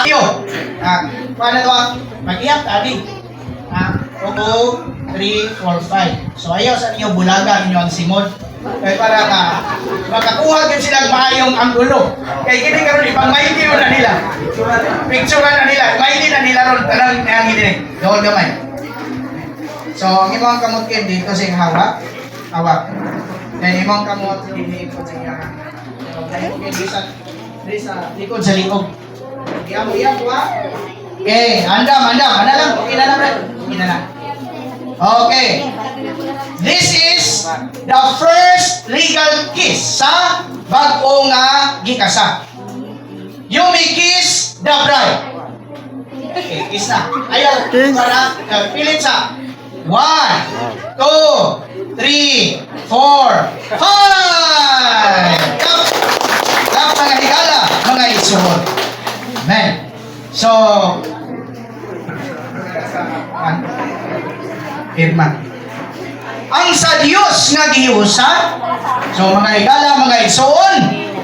Ayo. Paano to? Mag-iyap, adi. 2, 3, 4, 5. So ayaw sa inyo bulagan inyo ang simod. Kaya para makakuha din silang maayong anggulo. Kaya gini karon ipang-maili na nila. Picturean na nila. Maili na nila ron. Tanang nang gini. Doon gamay. So ang imong kamot dito sa hawak. Hawak. Then imong kamot dito sa iya. Sa likod sa likod. Iyam wa. Okay, andam lang. Okay na lang. Okay na lang. Okay. This is the first legal kiss sa bag-o nga gikasa. You may kiss the bride. Okay, kiss na. Ayaw, para pilit sa 1, 2, 3, 4, 5. Kap mga higala, mga isuhod. Amen. So, Irma. Ang sa Dios nga gihiusan, so mga higala, mga igsoon,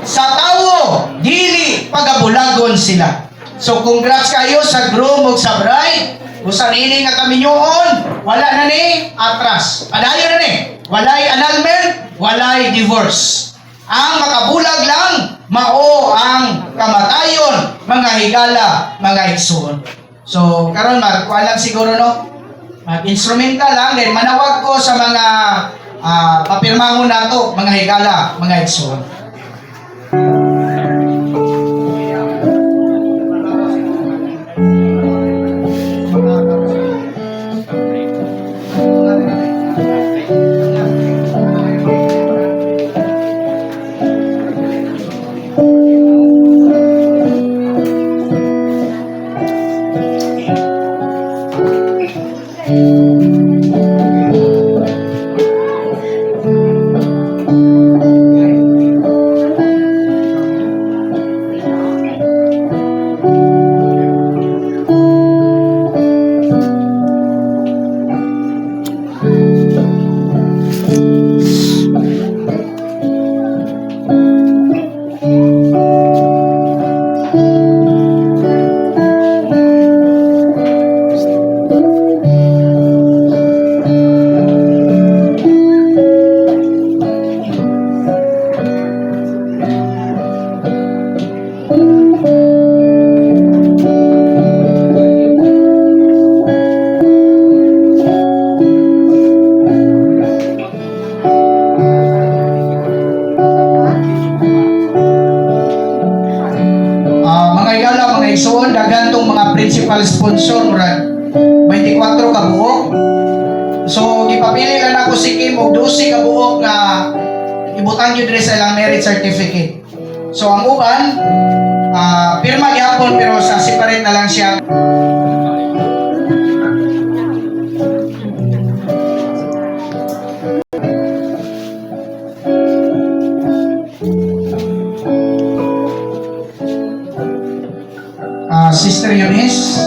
sa tawo, dili pagabulagon sila. So congrats kayo sa groom ug sa bride. Usa nini nga kaminyoon, wala na ni atras. Padayon na ni, walay annulment, walay divorce. Ang makabulag lang, mao ang kamatayon, mga higala, mga igsoon. So karon magkuha lang siguro no, mag-instrumental lang, then manawag ko sa mga papirmahon nato, mga higala, mga igsoon. Igsoon, dagan tong mga principal sponsor murag 24 ka buok. So gipapili lang ako si Kim og 12 ka buok nga ibutang gyud sa ilang merit certificate. So ang uban pirma gyapon pero sa separate na lang siya. Sister Eunice,